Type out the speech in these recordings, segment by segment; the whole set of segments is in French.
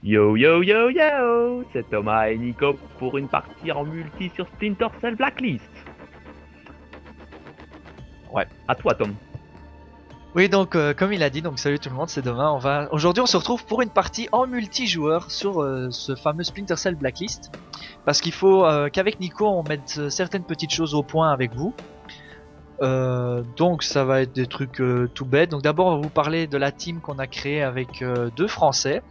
Yo yo yo yo, c'est Thomas et Nico pour une partie en multi sur Splinter Cell Blacklist. Ouais, à toi Tom. Oui, donc comme il a dit, donc salut tout le monde, c'est demain. Aujourd'hui, on se retrouve pour une partie en multijoueur sur ce fameux Splinter Cell Blacklist, parce qu'il faut qu'avec Nico, on mette certaines petites choses au point avec vous. Donc ça va être des trucs tout bêtes. Donc d'abord, on va vous parler de la team qu'on a créée avec deux Français.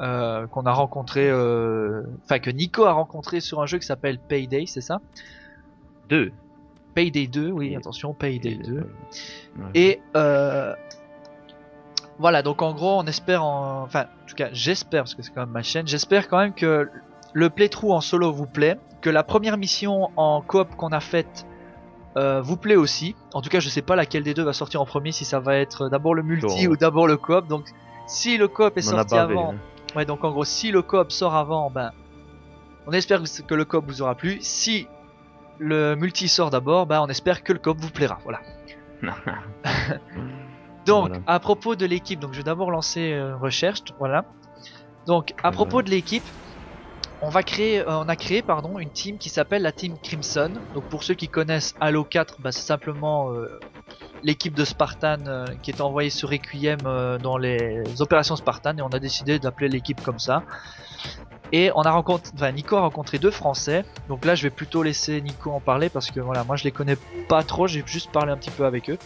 Qu'on a rencontré, enfin que Nico a rencontré sur un jeu qui s'appelle Payday, c'est ça? 2. Payday 2, oui, attention, Payday 2. Ouais. Et voilà, donc en gros, on espère, enfin, en tout cas, j'espère, parce que c'est quand même ma chaîne, j'espère quand même que le playthrough en solo vous plaît, que la première mission en coop qu'on a faite vous plaît aussi. En tout cas, je sais pas laquelle des deux va sortir en premier, si ça va être d'abord le multi ou d'abord le coop. Donc, si le coop est sorti avant. Ouais, donc en gros, si le coop sort avant, ben, on espère que le coop vous aura plu. Si le multi sort d'abord, ben, on espère que le coop vous plaira. Voilà. Donc, voilà. À propos de l'équipe, donc je vais d'abord lancer recherche. Voilà. Donc, à propos de l'équipe, on a créé une team qui s'appelle la team Crimson. Donc, pour ceux qui connaissent Halo 4, ben, c'est simplement l'équipe de Spartan qui est envoyée sur Requiem dans les opérations Spartan, et on a décidé d'appeler l'équipe comme ça. Et on a Nico a rencontré deux Français. Donc là, je vais plutôt laisser Nico en parler parce que voilà, moi je les connais pas trop, j'ai juste parlé un petit peu avec eux.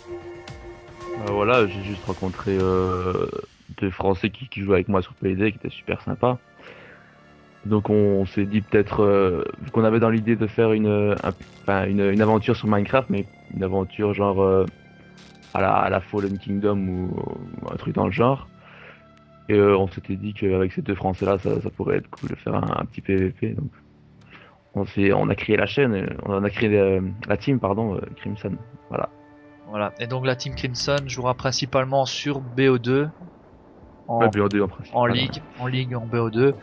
Voilà, j'ai juste rencontré deux Français qui jouent avec moi sur Payday, qui étaient super sympas. Donc on s'est dit peut-être, vu qu'on avait dans l'idée de faire une aventure sur Minecraft, mais une aventure genre à la Fallen Kingdom ou un truc dans le genre. Et on s'était dit qu'avec ces deux Français là, ça pourrait être cool de faire un petit PVP. Donc on a créé la chaîne, on a créé la team Crimson. Voilà. Et donc la team Crimson jouera principalement sur BO2 BO2 en principe. En ligue en BO2.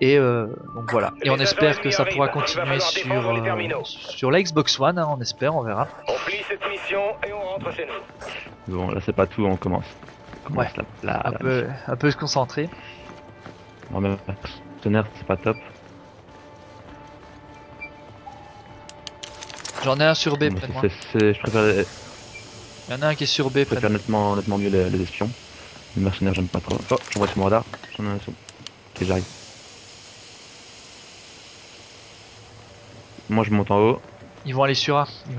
Et donc voilà. Et on espère que ça pourra continuer sur la Xbox One, hein, on espère, on verra. On plie cette mission et on rentre chez nous. Bon, là c'est pas tout, on commence. Ouais, un peu se concentrer. Non mais partenaire, c'est pas top. J'en ai un sur B près de moi. Je préfère. Il y en a un qui est sur B près de moi. Je préfère nettement mieux les espions. Les mercenaires, j'aime pas trop. Oh, j'en vois sur mon radar. J'en ai un sur. Ok, j'arrive. Moi je monte en haut. Ils vont aller sur A. Ils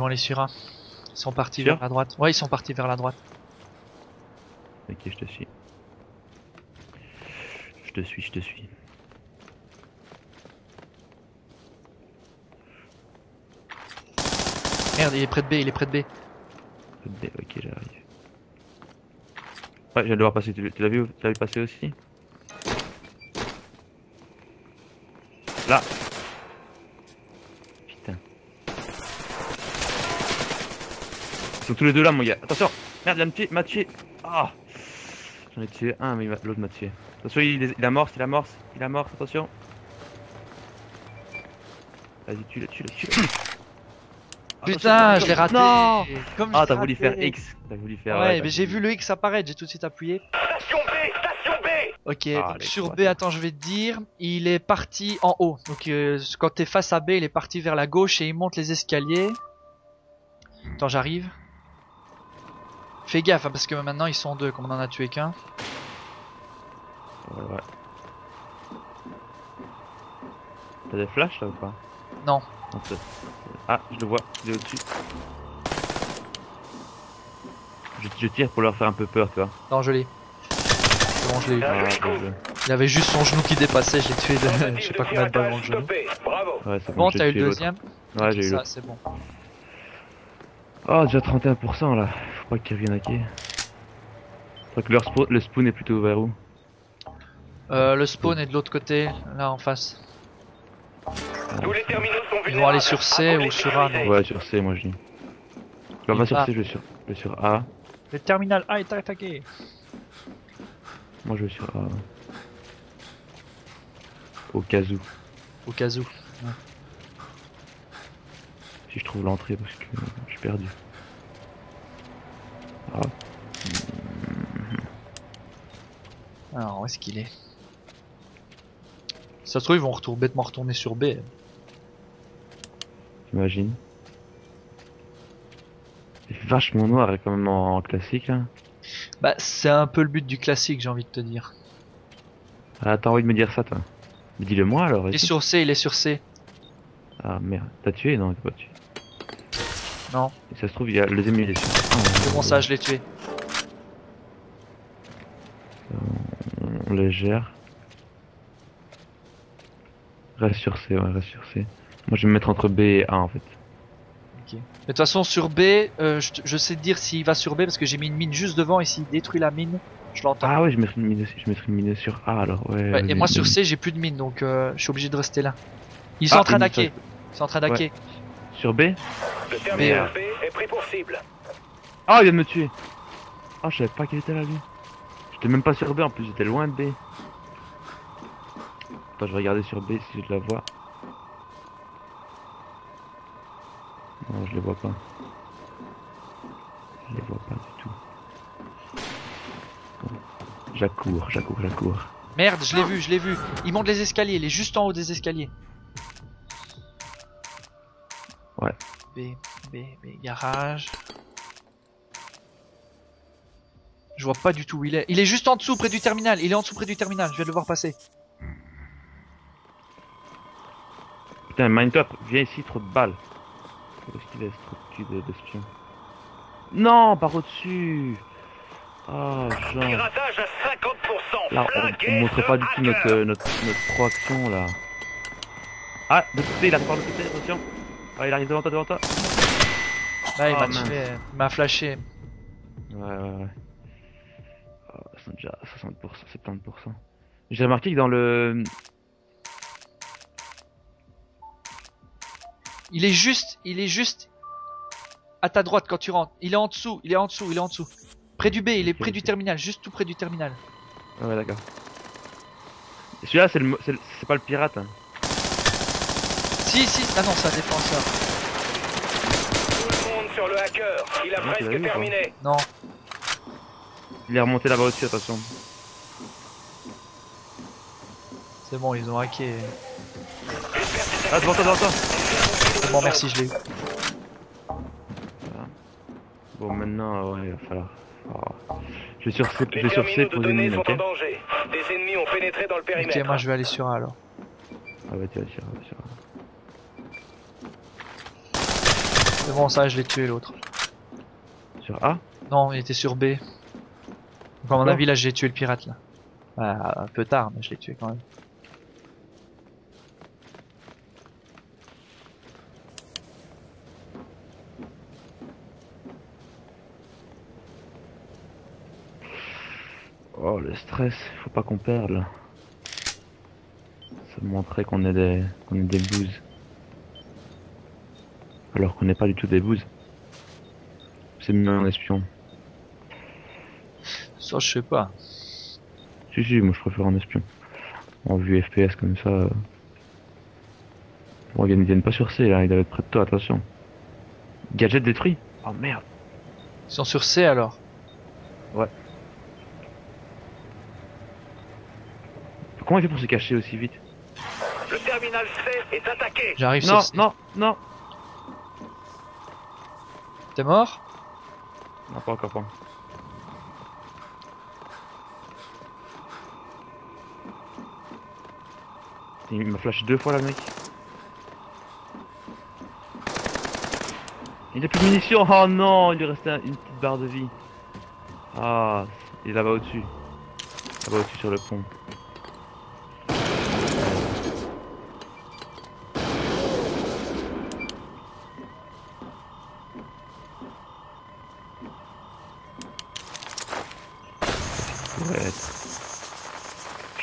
sont partis vers la droite. Ouais, ils sont partis vers la droite. Ok, je te suis. Je te suis. Merde, il est près de B, Ok, j'arrive. Ouais, je viens de le voir passer. Tu l'as vu passer aussi? Là. Putain. Ils sont tous les deux là, mon gars. Attention. Merde, il m'a tué. Ah. J'en ai tué un, mais l'autre m'a tué. Attention, il amorce, attention. Vas-y, tue-le. Putain, je l'ai raté. Non. T'as voulu faire X. Ouais, mais j'ai vu le X apparaître, j'ai tout de suite appuyé. Station B. Ok, donc sur B, attends, je vais te dire, il est parti en haut. Donc quand t'es face à B, il est parti vers la gauche et il monte les escaliers. Attends, j'arrive. Fais gaffe, hein, parce que maintenant ils sont deux, comme on en a tué qu'un. Ouais. T'as des flashs là ou pas? Non. Ah, je le vois, il est au-dessus. Je tire pour leur faire un peu peur, tu vois. Non, je l'ai. C'est bon, je l'ai eu. Il avait juste son genou qui dépassait, je l'ai tué de je sais pas combien de balles dans le genou. Ouais, c'est bon, t'as eu le deuxième? Ouais, j'ai eu ça, c'est bon. Oh, déjà 31% là. Faut pas qu'ils reviennent hacker. Je crois que le spawn est plutôt vers où? Le spawn est de l'autre côté, là en face. Tous les terminaux sont vulnérables. Ils vont aller sur C ou sur A, non? Ouais, sur C, moi je dis. Je vais pas sur C, je vais sur A. Le terminal A est attaqué. Moi je vais sur A. Au cas où. Ouais. Si je trouve l'entrée parce que je suis perdu. Ah. Alors, où est-ce qu'il est? Ça se trouve, ils vont bêtement retourner sur B. J'imagine. C'est vachement noir quand même en classique là. Bah, c'est un peu le but du classique, j'ai envie de te dire. Ah, t'as envie de me dire ça toi? Mais dis-le moi alors. Il est vas-y. sur C, il est sur C. Ah merde, t'as tué? Non, t'as pas tué. Non, Et ça se trouve, il y a le deuxième il est sur. c'est bon ça, je l'ai tué. On les gère. Reste sur C, ouais, reste sur C. Moi je vais me mettre entre B et A en fait. Ok. Mais de toute façon, sur B, je sais te dire s'il va sur B parce que j'ai mis une mine juste devant et s'il détruit la mine, je l'entends. Ah ouais, je mettrai une mine aussi, je mettrai une mine sur A alors, ouais. Ouais, et vas-y, moi sur vas-y. C, j'ai plus de mine donc je suis obligé de rester là. Ils sont Ah, en train une mine d'hacker. Ils sont en train d'hacker. Sur B? Le terminal B est pris pour cible. Ah, il vient de me tuer! Ah, je savais pas qu'il était là lui. J'étais même pas sur B en plus, j'étais loin de B. Attends, je vais regarder sur B si je la vois. Non, je les vois pas. Je les vois pas du tout. Bon. J'accours. Merde, je l'ai vu. Il monte les escaliers, il est juste en haut des escaliers. Ouais. B, garage. Je vois pas du tout où il est. Il est juste en dessous, près du terminal. Il est en dessous, près du terminal. Je viens de le voir passer. Putain, Mindtop, viens ici, trop de balles. Où est-ce qu'il est, ce trou de cul d'espion? Non, par au-dessus. Oh, genre. Piratage à 50%. Là, on montre pas du tout notre proaction là. Ah, de côté, il arrive par le côté, attention. Ah, il arrive devant toi. Là, il Oh, m'a mince. tué. Il m'a flashé. Ouais. Oh, ils sont déjà à 60%, 70%. J'ai remarqué que dans le... Il est juste à ta droite quand tu rentres. Il est en dessous. Près du B, il est près du terminal, juste tout près du terminal. Ouais, d'accord. Et celui-là, c'est pas le pirate. Hein. Si, ah non, c'est un défenseur. Tout le monde sur le hacker. Il a Ouais, tu l'as presque vu, quoi. terminé. Non, Il est remonté là-bas au-dessus, attention. c'est bon, ils ont hacké. Ah, devant toi. C'est bon, merci, je l'ai eu. Bon, maintenant, ouais, il va falloir... Oh. Je vais sur C, Les terminaux de poser une données mine, sont ok? en danger. Des ennemis ont pénétré dans le périmètre. Ok, moi je vais aller sur A alors. Ah ouais, tu vas sur... C'est bon, ça, je l'ai tué l'autre. Sur A? Non, il était sur B. Donc, à mon D'accord. avis, là, j'ai tué le pirate là. Un peu tard, mais je l'ai tué quand même. Oh, le stress, faut pas qu'on perde là. Ça montrait qu'on est des bouses. Alors qu'on n'est pas du tout des bouses. C'est mieux un espion. Ça, je sais pas. Si, moi je préfère un espion. En vue FPS comme ça. Bon, ils viennent pas sur C là, ils doivent être près de toi, attention. Gadget détruit. Oh merde. Ils sont sur C alors. Ouais. Comment il fait pour se cacher aussi vite? Le terminal C est attaqué. J'arrive Non, sur C. non. T'es mort? Non, pas encore pas. Il m'a flash 2 fois là, le mec. Il a plus de munitions. Oh non, il lui restait une petite barre de vie. Ah, il est là-bas au-dessus. Là-bas au-dessus sur le pont. Ouais.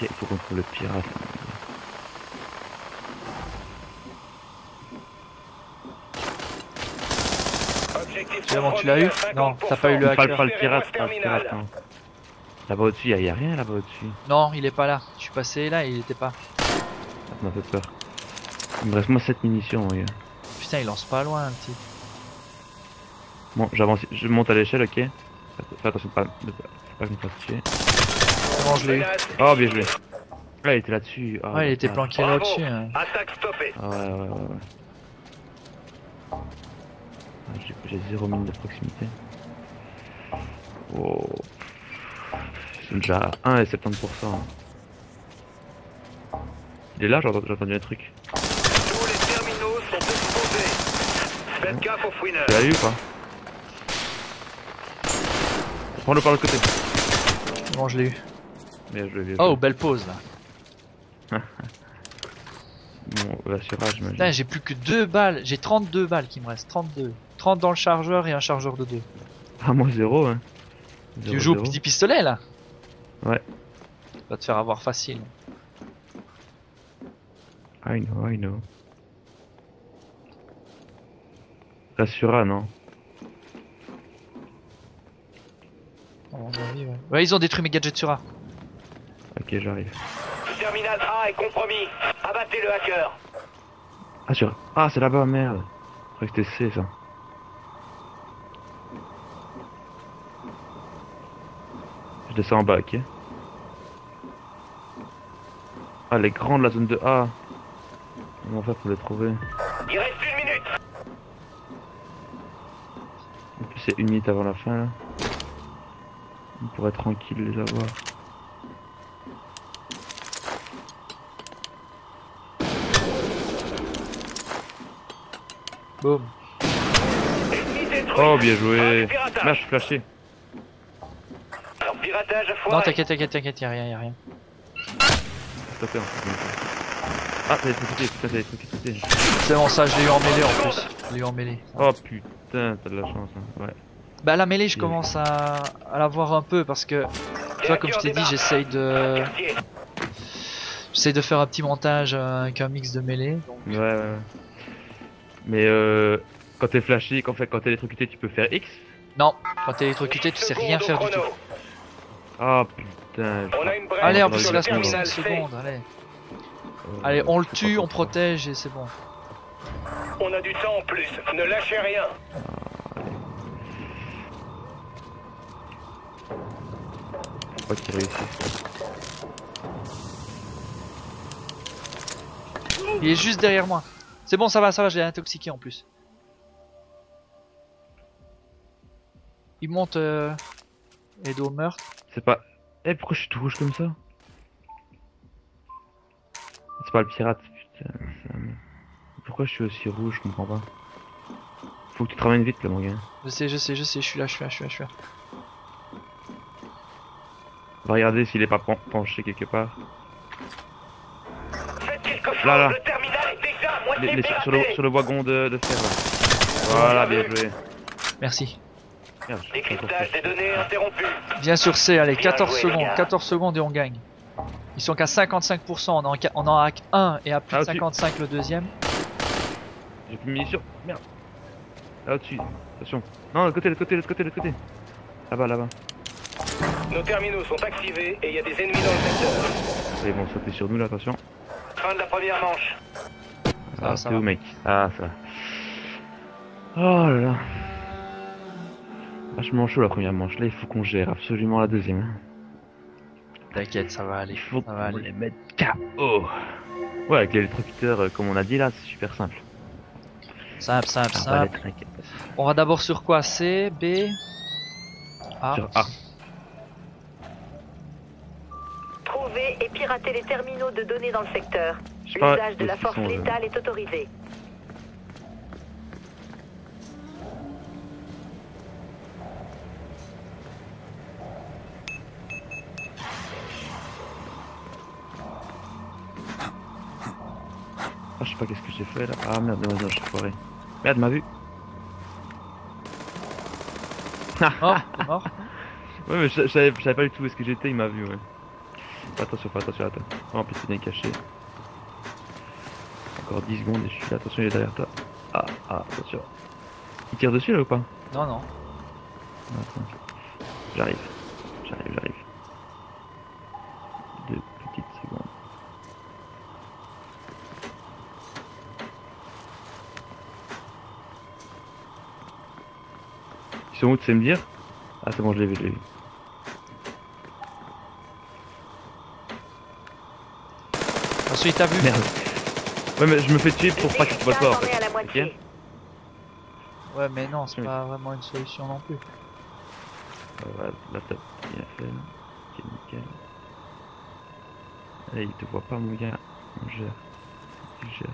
Il faut qu'on trouve le pirate. Objectif C'est bon, tu compromis l'as eu? à 50%. Non, t'as pas eu le hacker. Pas le pirate, non. Là-bas au-dessus, y a rien là-bas au-dessus. Non, il est pas là. Je suis passé là et il était pas. Ça m'a fait peur. Il me reste moi 7 munitions, regarde. Putain, il lance pas loin un petit. Bon, j'avance, je monte à l'échelle, ok. Fais attention de pas me faire tuer. C'est bon, je l'ai eu. Menace Oh, bien joué. Ah, il était là-dessus. Ah, Ouais, il était ah. planqué Bravo. là-dessus. Hein. Attaque stoppée. Ah, ouais, ouais, ouais. Ouais. Ah, j'ai 0 mine de proximité. Oh. Ils sont déjà à 1,70%. Il est là, j'ai entendu un truc. Tous les terminaux sont exposés. Faites gaffe aux fouineurs. Tu l'as eu ou pas? Prends-le par le côté. Bon, je l'ai eu. Mais je l'ai. Oh, belle pause là. Bon, l'assurage, j'imagine. Putain, j'ai plus que 2 balles. J'ai 32 balles qui me restent. 32. 30 dans le chargeur et un chargeur de 2. Ah, moi 0, hein. Tu joues au petit pistolet là? Ouais. Tu vas te faire avoir facile. I know, I know. Rassura, non? À mon avis, ouais. Ouais, ils ont détruit mes gadgets sur A. Ok, j'arrive. Le terminal A est compromis. Abattez le hacker. Ah, sur... Ah, c'est là-bas, merde. Je croyais que c'était C, ça. Je descends en bas, ok. Ah, les grands de la zone de A. Comment on va faire pour les trouver? Il reste 1 minute. En plus, c'est 1 minute avant la fin, là. On pourrait tranquille les avoir. Boum. Ennemi détruit. Oh, bien Ah, joué. du piratage. Merde, je suis flashé. Alors, piratage à foire. Non, t'inquiète, y'a rien, y'a rien. Stoppé, en fait. Ah, t'as des trucs. C'est bon, ça, je l'ai eu en mêlée en plus. Je l'ai eu en mêlée. Oh putain, t'as de la chance, hein. Ouais. Bah, la mêlée, je commence à la voir un peu parce que, tu vois, comme je t'ai dit, j'essaye de faire un petit montage avec un mix de mêlée. Donc... Ouais. Mais quand t'es flashé, quand t'es électrocuté, tu peux faire X? Non, quand t'es électrocuté, tu sais rien faire du tout. Ah putain. On a une brève Allez, en on plus, a il eu reste le plus que temps, 5 C. secondes, allez. Allez, on le tue, on protège et c'est bon. On a du temps en plus. Ne lâchez rien. Faut pas qu'il réussisse. Il est juste derrière moi. C'est bon, ça va, je l'ai intoxiqué en plus. Il monte aide au meurtre. C'est pas... Eh, pourquoi je suis tout rouge comme ça? C'est pas le pirate, putain. Pourquoi je suis aussi rouge, je comprends pas. Faut que tu te ramènes vite là, mon gars. Je sais, je suis là. On va regarder s'il est pas penché quelque part. Faites quelque chose. Là. Le terminal est déjà moitié piraté. Sur le wagon de fer là. Voilà, bien joué. Merci. Merde, je suis Décryptage des données interrompu. Viens sur C, allez, Bien 14 joué, secondes, les gars. 14 secondes et on gagne. Ils sont qu'à 55%, on en hack 1 et à plus Ah, de au-dessus. 55 le deuxième. J'ai plus de munitions. Merde. Là au-dessus. Attention. Non, l'autre côté. Là-bas. Nos terminaux sont activés et il y a des ennemis dans le secteur. Ils vont sauter sur nous là, attention. Fin de la première manche. Ah, ça c'est va. où, mec? Ah, ça va. Oh là là. Vachement chaud la première manche. Là, il faut qu'on gère absolument la deuxième. Hein. T'inquiète, ça va aller. Il faut Ça va qu'on aller. les mette KO. Ouais, avec l'électrocuteur, comme on a dit là, c'est super simple. Simple. Arbalète, t'inquiète. On va d'abord sur quoi? C, B, A. Sur A. Trouver et pirater les terminaux de données dans le secteur. Je sais pas L'usage de où la ils force sont, létale est autorisé. Ah, je sais pas qu'est-ce que j'ai fait là. Ah merde, non, je suis foiré. Merde, m'a vu. Oh, t'es mort. Ouais, mais je savais pas du tout où est-ce que j'étais, il m'a vu, ouais. Fais attention, attends. Oh, en plus, c'est bien caché. Encore 10 secondes et je suis là, attention, il est derrière toi. Ah, attention. Il tire dessus là ou pas? Non. Non, attends. J'arrive. 2 petites secondes. Ils sont où, tu sais me dire? Ah, c'est bon, je l'ai vu. Attention, il t'a vu. Merde. Ouais, mais je me fais tuer pour pas qu'il soit fort. en est à la moitié. Ok. Ouais, mais non, c'est Oui. pas vraiment une solution non plus. Ouais, là t'as bien fait. Ok, nickel. Allez, il te voit pas, mon gars. On gère. Tu gères.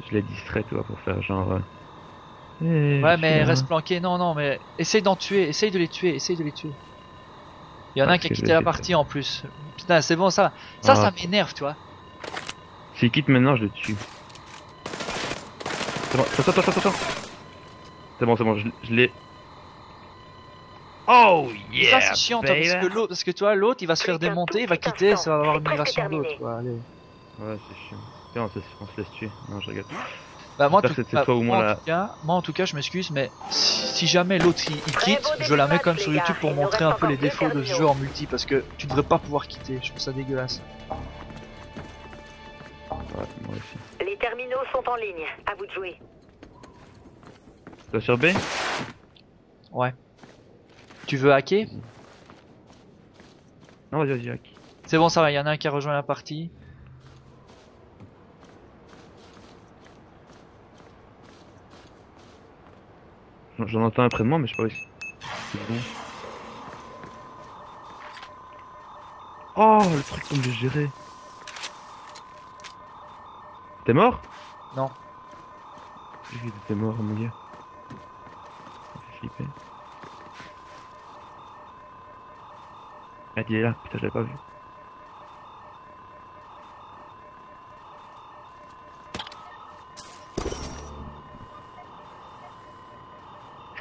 Je l'ai distrait, tu vois, pour faire genre. Ouais, mais reste planqué. Non, non, mais essaye d'en tuer. Essaye de les tuer. Essaye de les tuer. Il y en a un Ok, qui a je quitté vais la essayer de partie en plus. Putain, c'est bon ça. Ça, Ah. ça m'énerve, tu vois. S'il quitte maintenant, je le tue. C'est bon, attends. C'est bon, je l'ai. Oh Ça, yeah! c'est chiant, toi, baby. parce que toi, l'autre, il va se faire Plus qu'un démonter, tout il va petit quitter, instant. ça va avoir C'est une presque migration terminé. d'autres. quoi, allez. Ouais, c'est chiant. Tiens, on se laisse tuer. Non, je regarde. Bah, moi, J'espère que c'est toi ou moi, là. en tout cas, je m'excuse, mais si jamais l'autre il Très quitte, beau je début la de mets match, quand même sur les YouTube gars. pour Il nous montrer reste un peu les encore deux défauts de ce terminaux. jeu en multi, parce que tu devrais pas pouvoir quitter, je trouve ça dégueulasse. Ouais, moi aussi. Les terminaux sont en ligne. À vous de jouer. T'as sur B? Ouais. Tu veux hacker? Non, vas-y, hack. C'est bon, ça va, il y en a un qui a rejoint la partie. J'en entends un près de moi, mais je sais pas où c'est bon. Oh, le truc comme j'ai géré. T'es mort? Non. J'ai vu que t'étais mort, mon gars. Ça fait flipper. Ah, il est là, putain, je l'avais pas vu.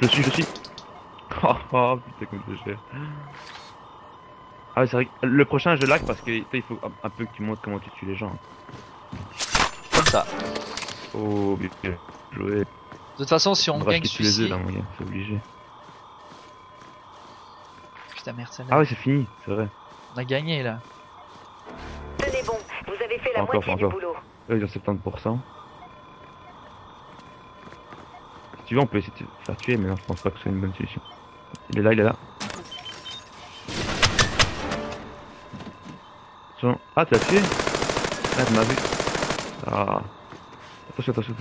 Je le suis. Oh, putain, comme je gère. Ah ouais, c'est vrai que le prochain je lag parce que il faut un peu que tu montres comment tu tues les gens. Comme ça. Oh, bien joué. De toute façon, si on va gagne que tu les celui-ci... œufs là, mon gars, c'est obligé. Putain, merde, celle-là. Ah ouais, c'est fini, c'est vrai. On a gagné, là. Tenez bon. Vous avez fait la Encore, moitié du encore. boulot. Là, il est à 70%. Si tu veux, on peut essayer de te faire tuer, mais non, je pense pas que ce soit une bonne solution. Il est là, il est là. Attention. Ah, tu l'as tué? Ah, tu m'as vu. Ah. Attention.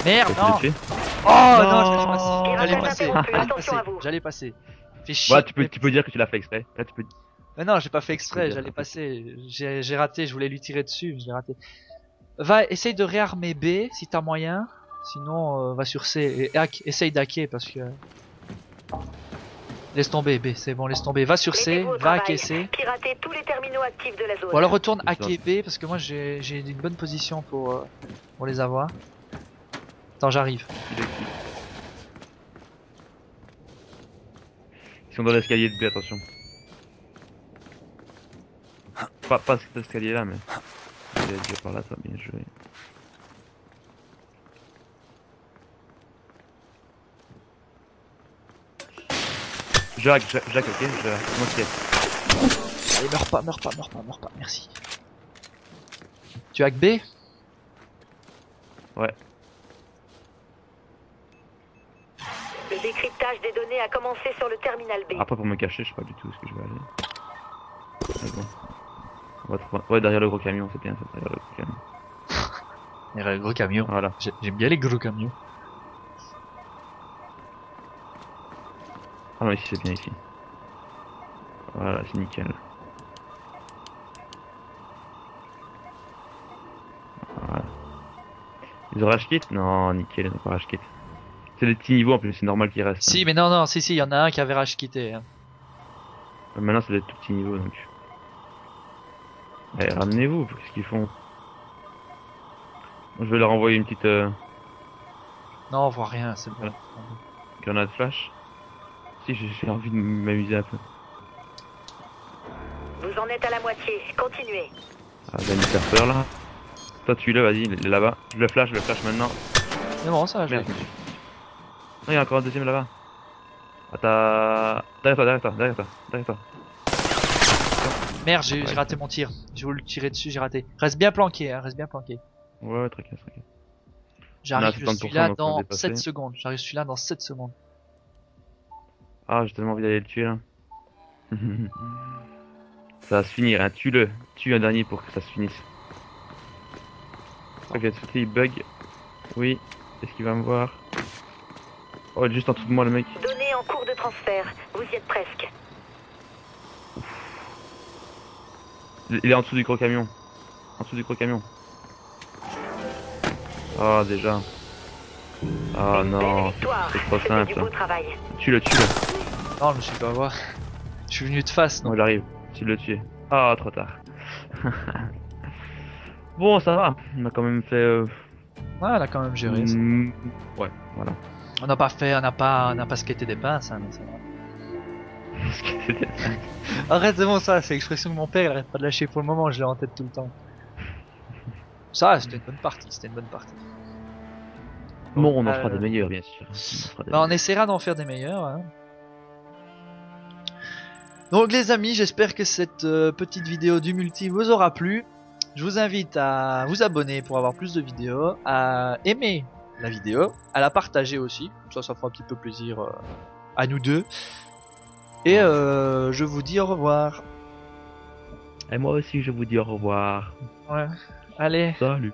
Merde, Tu non. l'as tué? Oh non, Non. j'allais Pirate passer. interrompu, J'allais attention passer. à vous. J'allais passer. Fais chier. Ouais, tu peux dire que tu l'as fait exprès. Là, tu peux. Mais non, j'ai pas fait exprès, dire, j'allais ok. passer. J'ai raté, je voulais lui tirer dessus, je l'ai raté. Va, essaye de réarmer B si t'as moyen. Sinon, va sur C et hack. Essaye d'hacker parce que. Laisse tomber B, c'est bon, laisse tomber. Va sur C, Mettez-vous au va travail. hacker C. Piratez tous les terminaux actifs de la zone. Ou alors retourne C'est hacker B parce que moi j'ai une bonne position pour les avoir. Attends, j'arrive. Ils sont dans l'escalier de B, attention. Pas cet escalier là, mais. Il est déjà par là, ça va bien joué. Jack, ok, c'est moi qui ai. Allez, meurs pas, merci. Tu hack B? Ouais. Le décryptage des données a commencé sur le terminal B. Après, pour me cacher, je sais pas du tout où est-ce que je vais aller. Mais bon. On va trouver... Ouais, derrière le gros camion, c'est bien ça, derrière le gros camion. Il y a le gros camion. Voilà. J'aime bien les gros camions. Ah non, ici c'est bien ici. Voilà, c'est nickel. Voilà. Ils ont rage kit? Non, nickel, ils ont pas rage kit. C'est des petits niveaux en plus, c'est normal qu'ils restent. Si, mais non, si, il y en a un qui avait rage quitté. Hein. Maintenant c'est des tout petits niveaux donc. Allez, ramenez-vous, qu'est-ce qu'ils font? Je vais leur envoyer une petite Non, on voit rien, c'est bon. Voilà. grenade flash. Si, j'ai envie de m'amuser un peu. Vous en êtes à la moitié. Continuez. Ah, il a une peur là. Toi, tue-le, vas-y, il est là-bas. Je le flash maintenant. C'est bon, ça, je Merde. l'ai. Non, il y a encore un deuxième là-bas. Ah, t'as. Derrière toi. Merde, j'ai Ouais. raté mon tir. J'ai voulu le tirer dessus, j'ai raté. Reste bien planqué, hein, reste bien planqué. Ouais, tranquille. J'arrive, On a je 70%, suis là donc on va dans dépasser. 7 secondes. J'arrive, je suis là dans 7 secondes. Ah, j'ai tellement envie d'aller le tuer là. Ça va se finir, hein. Tue-le. Tue un dernier pour que ça se finisse. Ok, de sauter, il bug. Oui. Est-ce qu'il va me voir? Oh, il est juste en dessous de moi le mec. Données en cours de transfert. Vous y êtes presque. Il est en dessous du gros camion. En dessous du gros camion. Oh, déjà. Oh Une non, belle victoire. c'est trop C'était du simple. beau travail. Tue-le, tue-le. Non, je me suis pas voir. Je suis venu de face, non? Non, j'arrive. Tu le tuer. Ah, trop tard. Bon, ça va. On a quand même fait. Ouais, on a quand même géré ça. Ouais, voilà. On n'a pas skaté des pinces, hein, mais ça va. Arrête, c'est bon, ça, c'est l'expression de mon père, il arrête pas de lâcher pour le moment, je l'ai en tête tout le temps. Ça, c'était une bonne partie, c'était une bonne partie. Bon, on en fera des meilleurs, bien sûr. Bah, on essaiera d'en faire des meilleurs. Hein. Donc les amis, j'espère que cette petite vidéo du multi vous aura plu. Je vous invite à vous abonner pour avoir plus de vidéos, à aimer la vidéo, à la partager aussi, ça fera un petit peu plaisir à nous deux. Et je vous dis au revoir. Et moi aussi, je vous dis au revoir. Ouais. Allez. Salut.